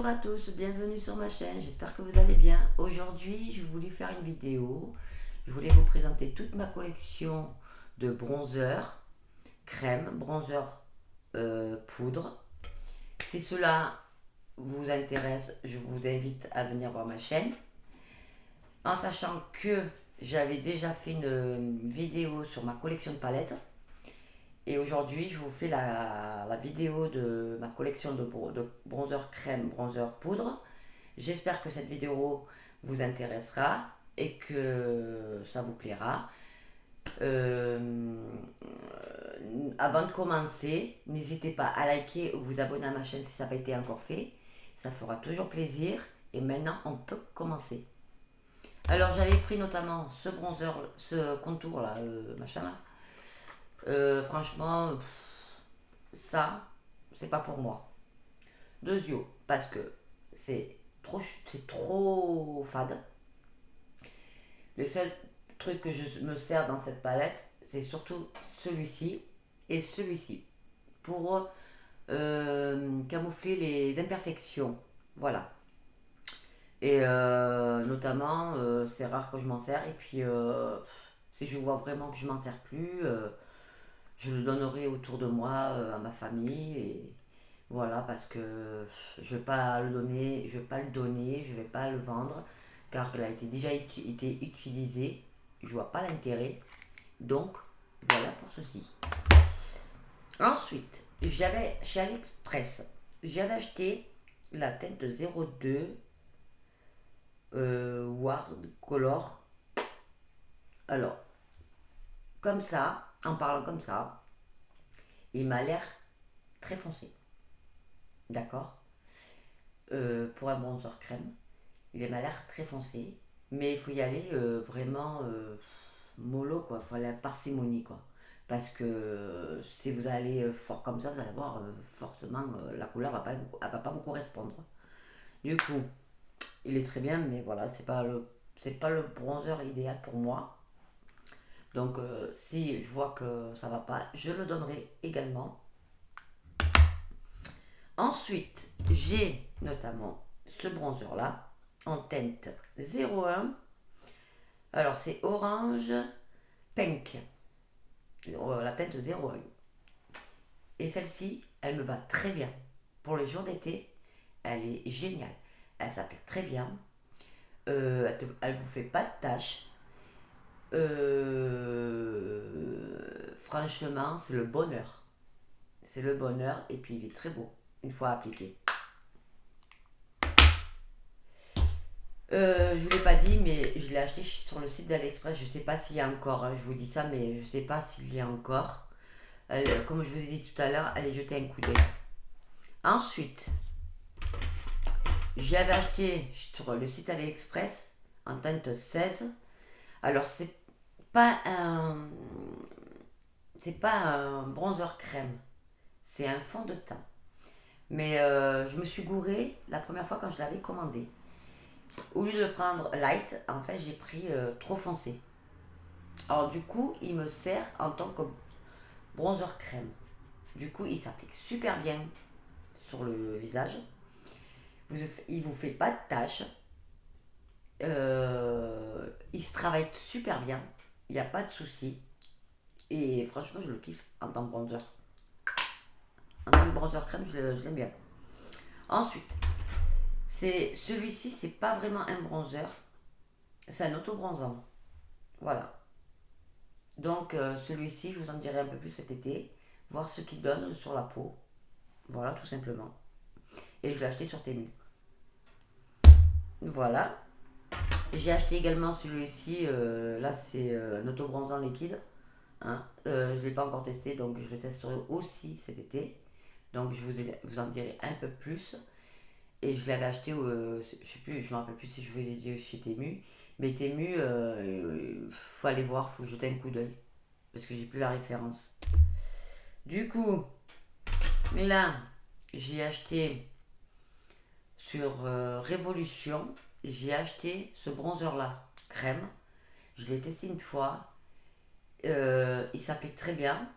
Bonjour à tous, bienvenue sur ma chaîne, j'espère que vous allez bien. Aujourd'hui, je voulais faire une vidéo. Je voulais vous présenter toute ma collection de bronzer, crème, bronzer poudre. Si cela vous intéresse, je vous invite à venir voir ma chaîne. En sachant que j'avais déjà fait une vidéo sur ma collection de palettes. Et aujourd'hui, je vous fais la vidéo de ma collection de bronzer crème, bronzer poudre. J'espère que cette vidéo vous intéressera et que ça vous plaira. Avant de commencer, n'hésitez pas à liker ou vous abonner à ma chaîne si ça n'a pas été encore fait. Ça fera toujours plaisir. Et maintenant, on peut commencer. Alors, j'avais pris notamment ce bronzer, ce contour là, machin là. Franchement, ça, c'est pas pour moi. Deux yeux, parce que c'est trop fade. Le seul truc que je me sers dans cette palette, c'est surtout celui-ci et celui-ci pour camoufler les imperfections. Voilà. Et notamment, c'est rare que je m'en sers. Et puis, si je vois vraiment que je m'en sers plus, je le donnerai autour de moi à ma famille. Et voilà, parce que je vais pas le donner, je vais pas le donner, je vais pas le vendre, car il a déjà été utilisé. Je vois pas l'intérêt. Donc, voilà pour ceci. Ensuite, j'avais chez AliExpress, j'avais acheté la teinte 02 Ward Color. Alors, comme ça, en parlant comme ça, il m'a l'air très foncé. D'accord. Pour un bronzer crème, il m'a l'air très foncé. Mais il faut y aller vraiment mollo, quoi. Il faut aller à parcimonie, quoi. Parce que si vous allez fort comme ça, vous allez voir fortement la couleur va pas vous correspondre. Du coup, il est très bien, mais voilà, c'est pas le bronzer idéal pour moi. Donc, si je vois que ça va pas, je le donnerai également. Ensuite, j'ai notamment ce bronzer là en teinte 01. Alors, c'est orange pink, la teinte 01. Et celle-ci, elle me va très bien. Pour les jours d'été, elle est géniale. Elle s'applique très bien. Elle vous fait pas de taches. Franchement, c'est le bonheur. C'est le bonheur et puis il est très beau une fois appliqué. Je vous l'ai pas dit, mais je l'ai acheté sur le site d'AliExpress. Je sais pas s'il y a encore, hein, je vous dis ça, mais je sais pas s'il y a encore. Comme je vous ai dit tout à l'heure, allez jeter un coup d'œil. Ensuite, j'avais acheté sur le site AliExpress en teinte 16. Alors, pas un, c'est pas un bronzer crème, c'est un fond de teint. Mais je me suis gourée la première fois quand je l'avais commandé. Au lieu de le prendre light, en fait, j'ai pris trop foncé. Alors, du coup, il me sert en tant que bronzer crème. Du coup, il s'applique super bien sur le visage. Il vous fait pas de taches. Il se travaille super bien. Il n'y a pas de souci. Et franchement, je le kiffe en tant que bronzer. En tant que bronzer crème, je l'aime bien. Ensuite, celui-ci, c'est pas vraiment un bronzer. C'est un auto-bronzant. Voilà. Donc, celui-ci, je vous en dirai un peu plus cet été. Voir ce qu'il donne sur la peau. Voilà, tout simplement. Et je l'ai acheté sur Temu. Voilà. J'ai acheté également celui-ci. Là, c'est un auto-bronzant liquide. Hein. Je ne l'ai pas encore testé, donc je le testerai aussi cet été. Donc, vous en dirai un peu plus. Et je l'avais acheté, je sais plus, je me rappelle plus si je vous ai dit chez Temu. Mais Temu, faut aller voir, faut jeter un coup d'œil. Parce que j'ai plus la référence. Du coup, là, j'ai acheté sur Révolution, j'ai acheté ce bronzer là, crème. Je l'ai testé une fois. Il s'applique très bien.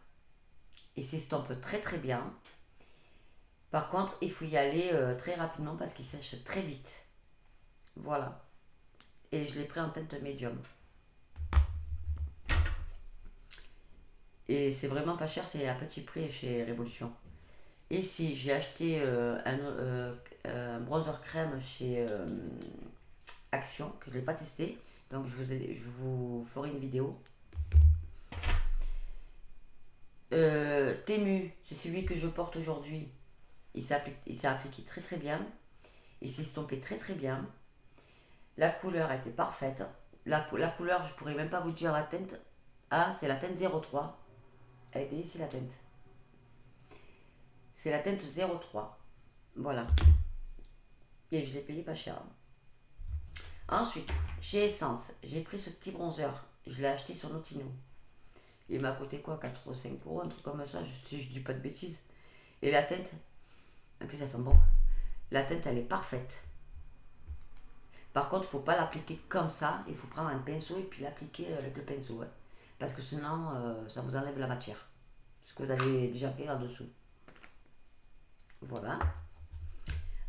Il s'estompe très très bien. Par contre, il faut y aller très rapidement parce qu'il sèche très vite. Voilà. Et je l'ai pris en teinte médium. Et c'est vraiment pas cher, c'est à petit prix chez Révolution. Ici, j'ai acheté un bronzer crème chez Action, que je ne l'ai pas testé. Donc je vous ferai une vidéo. Temu, c'est celui que je porte aujourd'hui. Il s'est appliqué très très bien. Il s'est estompé très très bien. La couleur était parfaite. La couleur, je pourrais même pas vous dire la teinte. Ah, c'est la teinte 03. Elle était ici la teinte. C'est la teinte 03. Voilà. Et je l'ai payé pas cher. Ensuite, chez Essence, j'ai pris ce petit bronzer. Je l'ai acheté sur Notino. Il m'a coûté quoi, 4 ou 5 euros, un truc comme ça, si je dis pas de bêtises. Et la teinte, en plus ça sent bon. La teinte, elle est parfaite. Par contre, faut pas l'appliquer comme ça. Il faut prendre un pinceau et puis l'appliquer avec le pinceau. Ouais. Parce que sinon, ça vous enlève la matière. Ce que vous avez déjà fait en dessous. Voilà.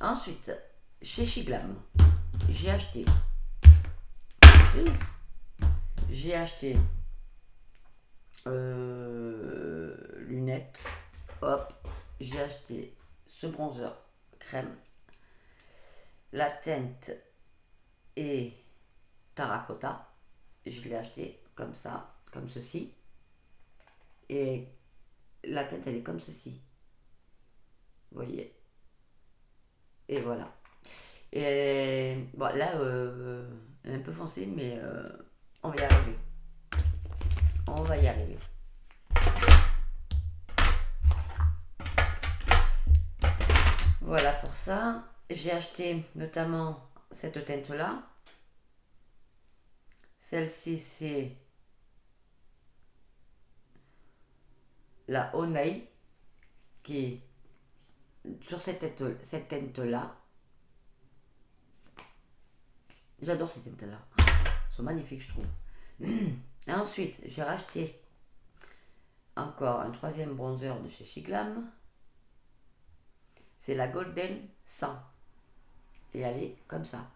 Ensuite, chez Shiglam, j'ai acheté. J'ai acheté lunettes. Hop. J'ai acheté ce bronzer crème. La teinte est terracotta. Je l'ai acheté comme ça, comme ceci. Et la teinte, elle est comme ceci. Vous voyez. Et voilà. Et bon, là, elle est un peu foncée, mais on va y arriver. On va y arriver. Voilà pour ça. J'ai acheté notamment cette teinte-là. Celle-ci, c'est la Honey, qui est sur cette teinte-là. J'adore ces teintes-là. Elles sont magnifiques, je trouve. Et ensuite, j'ai racheté encore un troisième bronzer de chez Shiglam. C'est la Golden 100. Et elle est comme ça.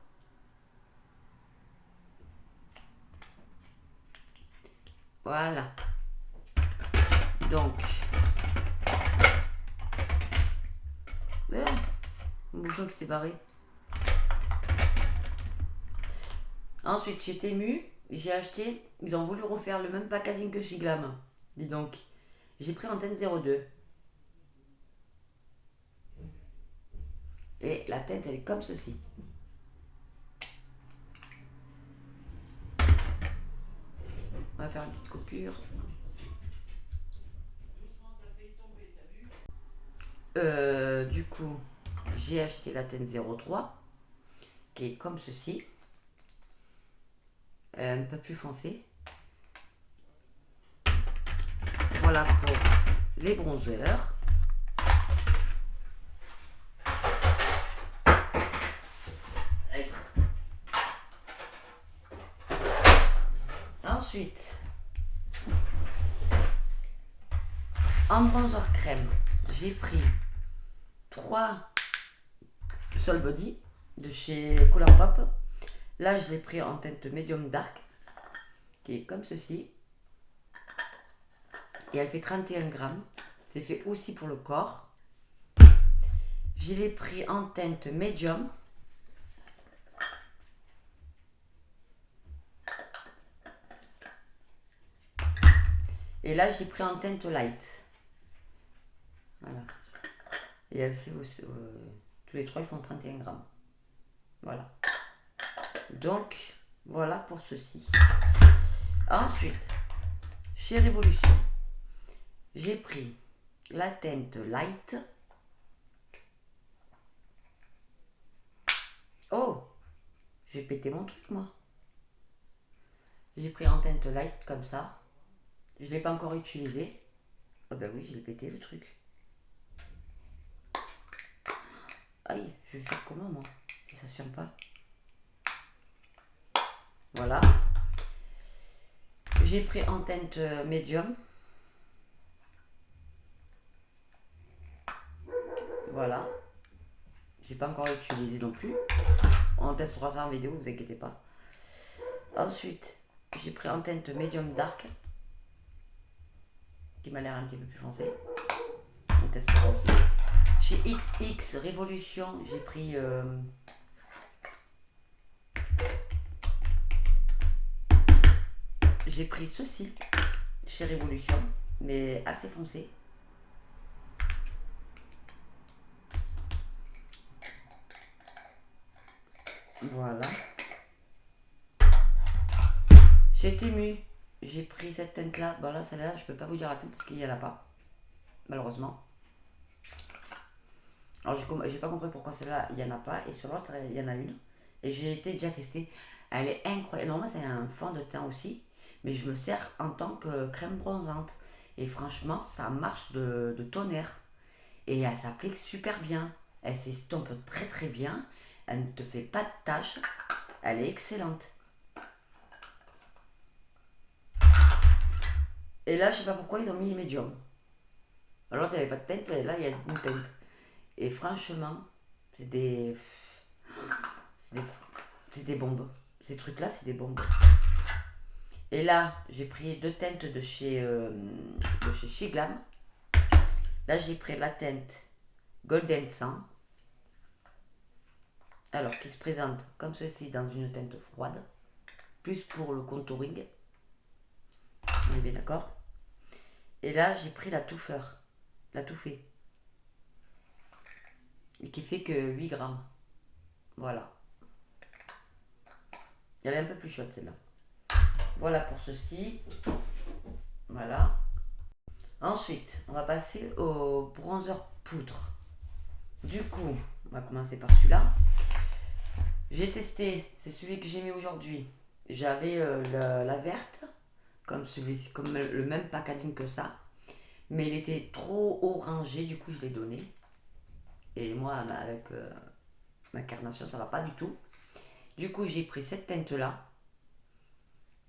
Voilà. Donc. Mon bouchon qui s'est barré. Ensuite, chez Temu, j'ai acheté. Ils ont voulu refaire le même packaging que chez Glam. Dis donc. J'ai pris antenne 02. Et la teinte, elle est comme ceci. On va faire une petite coupure. Du coup, j'ai acheté la teinte 03, qui est comme ceci. Un peu plus foncé. Voilà pour les bronzers. Ensuite, en bronzer crème, j'ai pris 3 Sol Body de chez Colourpop. Là, je l'ai pris en teinte medium dark, qui est comme ceci. Et elle fait 31 grammes. C'est fait aussi pour le corps. Je l'ai pris en teinte medium. Et là, j'ai pris en teinte light. Voilà. Et elle fait aussi, tous les trois, ils font 31 grammes. Voilà. Donc, voilà pour ceci. Ensuite, chez Révolution, j'ai pris la teinte light. Oh, j'ai pété mon truc, moi. J'ai pris en teinte light comme ça. Je ne l'ai pas encore utilisé. Oh ben oui, je l'ai pété le truc. Aïe, je vais faire comment moi, si ça ne se ferme pas. Voilà. J'ai pris en teinte médium. Voilà. J'ai pas encore utilisé non plus. On testera ça en vidéo, vous inquiétez pas. Ensuite, j'ai pris en teinte Medium Dark, qui m'a l'air un petit peu plus foncé. On testera aussi. Chez XX Révolution, j'ai pris ceci chez Révolution, mais assez foncé. Voilà. Chez Temu, j'ai pris cette teinte là. Bon là, celle-là, je peux pas vous dire la teinte parce qu'il n'y en a pas, malheureusement. Alors j'ai pas compris pourquoi celle-là, il n'y en a pas, et sur l'autre, il y en a une. Et j'ai été déjà testée. Elle est incroyable. Normalement, c'est un fond de teint aussi, mais je me sers en tant que crème bronzante. Et franchement, ça marche de tonnerre. Et elle s'applique super bien. Elle s'estompe très très bien. Elle ne te fait pas de taches. Elle est excellente. Et là, je sais pas pourquoi ils ont mis médium. Alors, il n'y avait pas de teinte, et là, il y a une teinte. Et franchement, c'est des. C'est des, c'est des bombes. Ces trucs-là, c'est des bombes. Et là, j'ai pris deux teintes de chez Shiglam. Là, j'ai pris la teinte Golden Sun. Alors, qui se présente comme ceci dans une teinte froide. Plus pour le contouring. On est bien d'accord. Et là, j'ai pris la touffeur. La touffée. Et qui fait que 8 grammes. Voilà. Elle est un peu plus chaude celle-là. Voilà pour ceci. Voilà. Ensuite, on va passer au bronzer poudre. Du coup, on va commencer par celui-là. J'ai testé, c'est celui que j'ai mis aujourd'hui. J'avais la verte, comme le même packaging que ça. Mais il était trop orangé, du coup je l'ai donné. Et moi, avec ma carnation, ça va pas du tout. Du coup, j'ai pris cette teinte-là,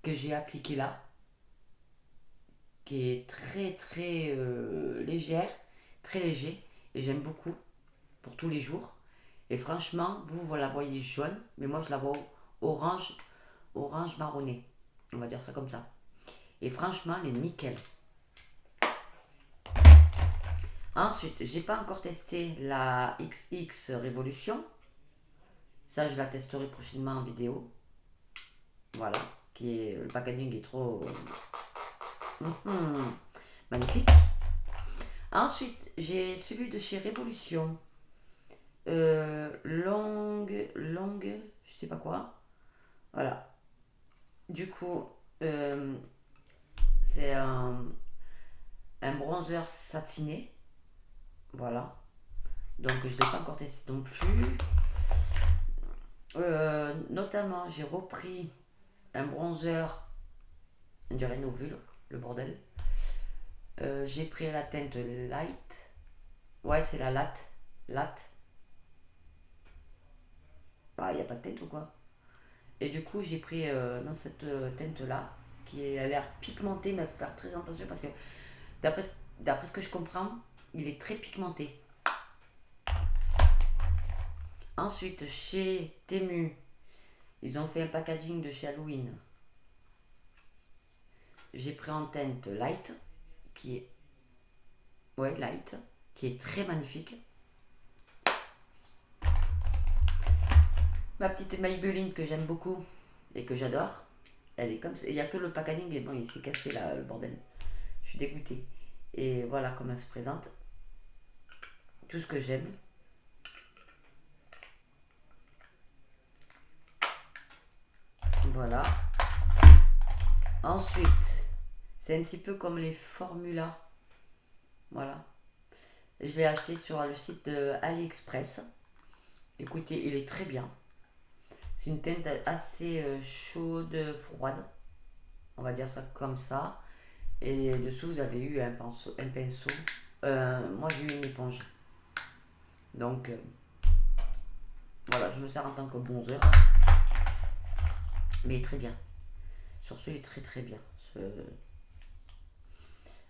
que j'ai appliquée là, qui est très très légère, très léger. Et j'aime beaucoup pour tous les jours. Et franchement, vous la voyez jaune, mais moi je la vois orange, orange marronné. On va dire ça comme ça. Et franchement, elle est nickel. Ensuite, j'ai pas encore testé la XX Révolution. Ça, je la testerai prochainement en vidéo. Voilà. Le packaging est trop magnifique. Ensuite, j'ai celui de chez Révolution. Longue, je sais pas quoi. Voilà. Du coup, c'est un bronzer satiné. Voilà. Donc je ne l'ai pas encore testé non plus. Notamment, j'ai repris un bronzer. On dirait Novul, le bordel. J'ai pris la teinte light. Ouais, c'est la latte. Latte. Ah, il n'y a pas de teinte ou quoi? Et du coup, j'ai pris dans cette teinte-là, qui a l'air pigmentée, mais il faut faire très attention parce que d'après ce que je comprends, il est très pigmenté. Ensuite, chez Temu, ils ont fait un packaging de chez Halloween. J'ai pris en teinte light, qui est light, qui est très magnifique. Ma petite Maybelline que j'aime beaucoup et que j'adore, elle est comme ça. Il n'y a que le packaging et bon, il s'est cassé là, le bordel. Je suis dégoûtée. Et voilà comment elle se présente. Tout ce que j'aime. Voilà. Ensuite, c'est un petit peu comme les formulas. Voilà. Je l'ai acheté sur le site de AliExpress. Écoutez, il est très bien. C'est une teinte assez chaude, froide. On va dire ça comme ça. Et dessous, vous avez eu un pinceau. Moi, j'ai eu une éponge. Donc, voilà, je me sers en tant que bronzer. Mais il est très bien. Sur ce, il est très très bien.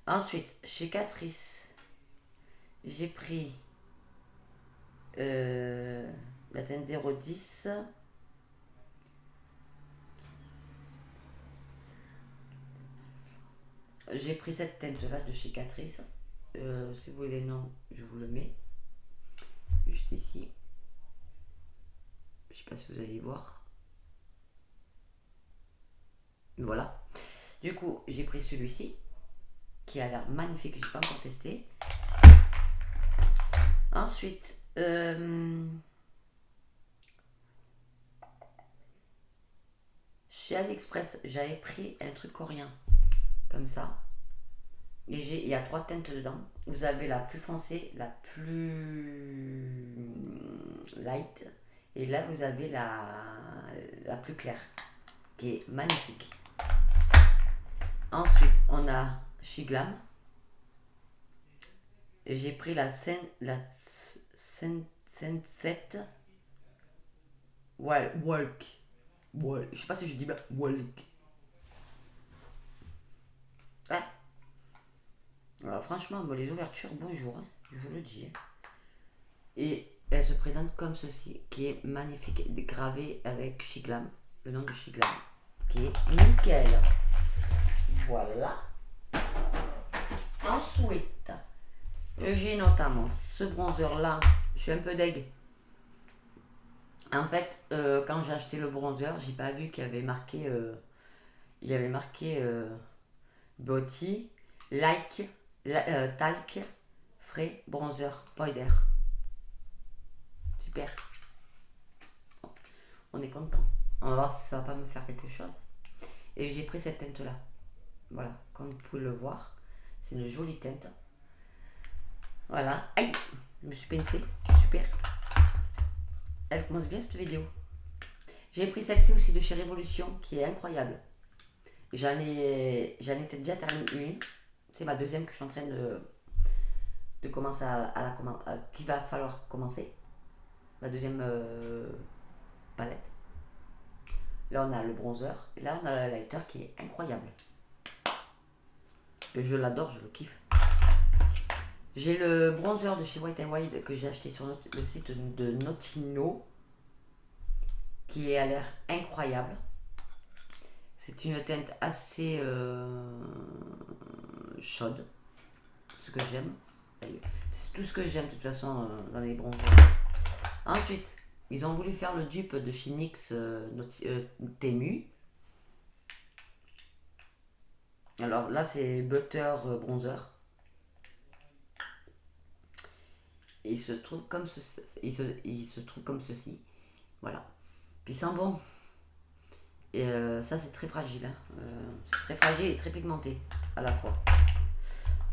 Ensuite, chez Catrice, j'ai pris La teinte 010. J'ai pris cette teinte là de chez Catrice. Si vous voulez le nom, je vous le mets. Juste ici. Je sais pas si vous allez voir. Voilà. Du coup, j'ai pris celui-ci qui a l'air magnifique. Je n'ai pas encore testé. Ensuite, chez AliExpress, j'avais pris un truc coréen. Comme ça. Il y a 3 teintes dedans. Vous avez la plus foncée, la plus light. Et là, vous avez la plus claire. Qui est magnifique. Ensuite, on a chez Glam. J'ai pris la Sunset Walk. Je sais pas si je dis bien Walk. Ouais. Alors franchement, les ouvertures, bonjour, hein, je vous le dis. Hein. Et elle se présente comme ceci, qui est magnifique, gravé avec Shiglam, le nom de Shiglam, qui est nickel. Voilà. Ensuite, j'ai notamment ce bronzer là, je suis un peu deg. En fait, quand j'ai acheté le bronzer, j'ai pas vu qu'il y avait marqué, Body, Like, Talc, Frais, Bronzer, Powder. Super. On est content. On va voir si ça va pas me faire quelque chose. Et j'ai pris cette teinte là. Voilà, comme vous pouvez le voir. C'est une jolie teinte. Voilà. Aïe, je me suis pincée. Super. Elle commence bien cette vidéo. J'ai pris celle-ci aussi de chez Révolution qui est incroyable. J'en ai déjà terminé une. C'est ma deuxième que je suis en train de commencer qu'il va falloir commencer. Ma deuxième palette. Là on a le bronzer. Et là on a le lighter qui est incroyable. Je l'adore, je le kiffe. J'ai le bronzer de chez White n Wild que j'ai acheté sur le site de Notino. Qui a l'air incroyable. C'est une teinte assez chaude. Ce que j'aime. C'est tout ce que j'aime de toute façon dans les bronzers. Ensuite, ils ont voulu faire le dupe de chez NYX Temu. Alors là, c'est Butter Bronzer. Il se trouve comme ceci. Il se trouve comme ceci. Voilà. Puis il sent bon. Et ça, c'est très fragile. Hein. C'est très fragile et très pigmenté à la fois.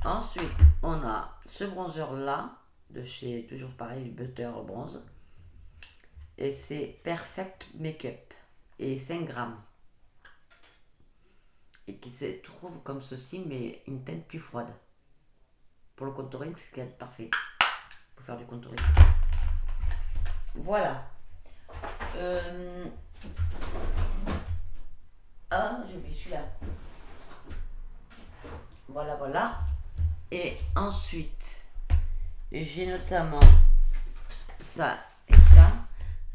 Ensuite, on a ce bronzer là, de chez, toujours pareil, Butter Bronze. Et c'est Perfect Makeup. Et 5 grammes. Et qui se trouve comme ceci, mais une teinte plus froide. Pour le contouring, c'est ce qui est parfait. Pour faire du contouring. Voilà. Ah, je vais celui-là. Voilà, voilà. Et ensuite, j'ai notamment ça et ça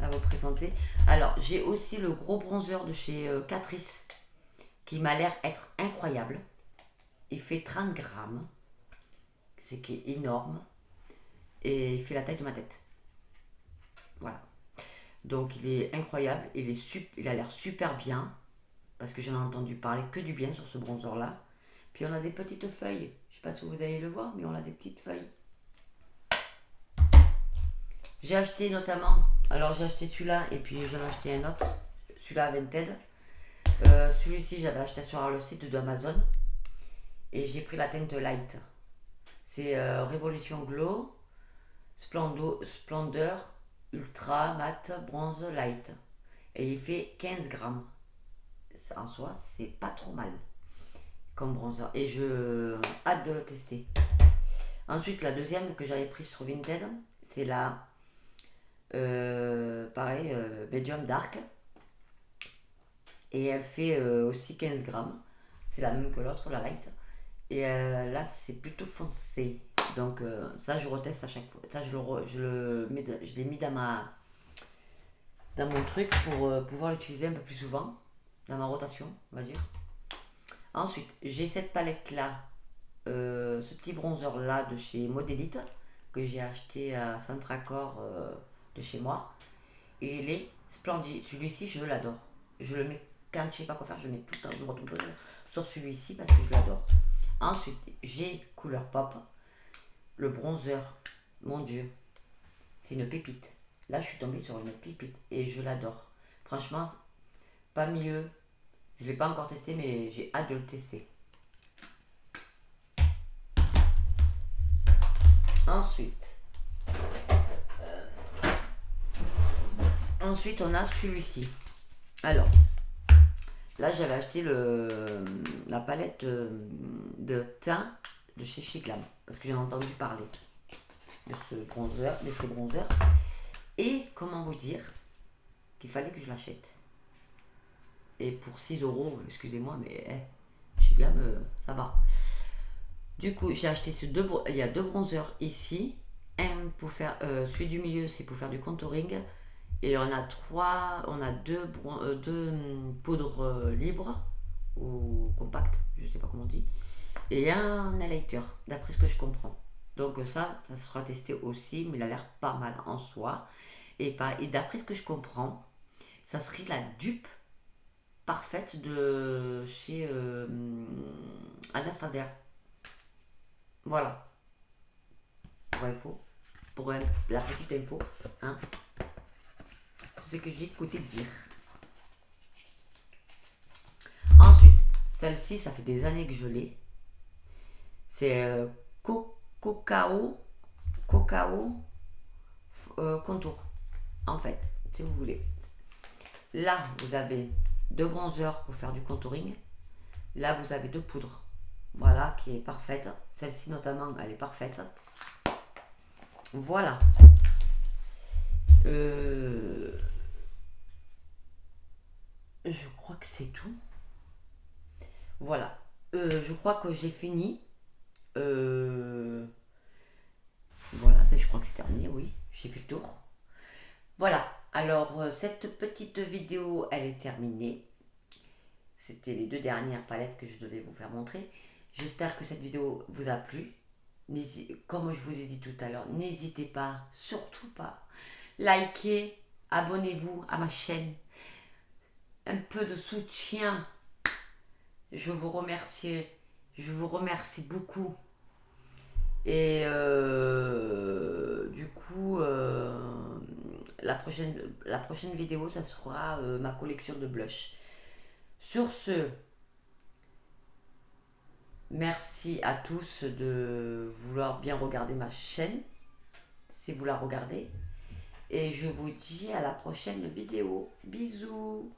à vous présenter. Alors, j'ai aussi le gros bronzer de chez Catrice qui m'a l'air être incroyable. Il fait 30 grammes. C'est qui est énorme. Et il fait la taille de ma tête. Voilà. Donc, il est incroyable. Il a l'air super bien. Parce que j'en ai entendu parler que du bien sur ce bronzer là. Puis on a des petites feuilles. Je sais pas si vous allez le voir, mais on a des petites feuilles. J'ai acheté notamment, alors j'ai acheté celui-là et puis j'en ai acheté un autre, celui-là Vinted. Celui-ci j'avais acheté sur le site d'Amazon et j'ai pris la teinte light. C'est Révolution Glow, Splendeur, Ultra Matte Bronze Light. Et il fait 15 grammes. En soi, c'est pas trop mal comme bronzer. Et je hâte de le tester. Ensuite, la deuxième que j'avais prise sur Vinted, c'est la pareil, Medium Dark. Et elle fait aussi 15 grammes. C'est la même que l'autre, la light. Et là, c'est plutôt foncé. Donc ça, je reteste à chaque fois. Ça, je l'ai mis dans mon truc pour pouvoir l'utiliser un peu plus souvent, dans ma rotation, on va dire. Ensuite, j'ai cette palette-là, ce petit bronzer-là de chez Modélite, que j'ai acheté à Centracor de chez moi. Et il est splendide. Celui-ci, je l'adore. Je le mets quand je sais pas quoi faire, je mets tout le temps, je retombe tout le temps sur celui-ci parce que je l'adore. Ensuite, j'ai Couleur Pop, le bronzer. Mon Dieu, c'est une pépite. Là, je suis tombée sur une pépite et je l'adore. Franchement, pas mieux. Je l'ai pas encore testé, mais j'ai hâte de le tester. Ensuite, on a celui-ci. Alors, là, j'avais acheté la palette de teint de chez Chiclam parce que j'en ai entendu parler de ce bronzer. Et comment vous dire qu'il fallait que je l'achète. Et pour 6 €, excusez-moi, mais Chiclam, ça va. Du coup, j'ai acheté il y a 2 bronzers ici. Un pour faire, celui du milieu, c'est pour faire du contouring. Et on a deux poudres libres ou compactes, je sais pas comment on dit. Et un highlighter, d'après ce que je comprends. Donc ça sera testé aussi, mais il a l'air pas mal en soi. Et d'après ce que je comprends, ça serait la dupe parfaite de chez Anastasia. Voilà, pour la petite info, hein. C'est ce que j'ai écouté dire. Ensuite, celle-ci, ça fait des années que je l'ai. C'est cacao contour, en fait, si vous voulez. Là, vous avez 2 bronzers pour faire du contouring. Là, vous avez 2 poudres. Voilà, qui est parfaite. Celle-ci, notamment, elle est parfaite. Voilà. Je crois que c'est tout. Voilà. Je crois que j'ai fini. Voilà, je crois que c'est terminé, oui. J'ai fait le tour. Voilà. Alors, cette petite vidéo, elle est terminée. C'était les 2 dernières palettes que je devais vous faire montrer. J'espère que cette vidéo vous a plu. Comme je vous ai dit tout à l'heure, n'hésitez pas, surtout pas, likez, abonnez-vous à ma chaîne. Un peu de soutien. Je vous remercie beaucoup. Et du coup, la prochaine vidéo, ça sera ma collection de blush. Sur ce, merci à tous de vouloir bien regarder ma chaîne, si vous la regardez. Et je vous dis à la prochaine vidéo. Bisous!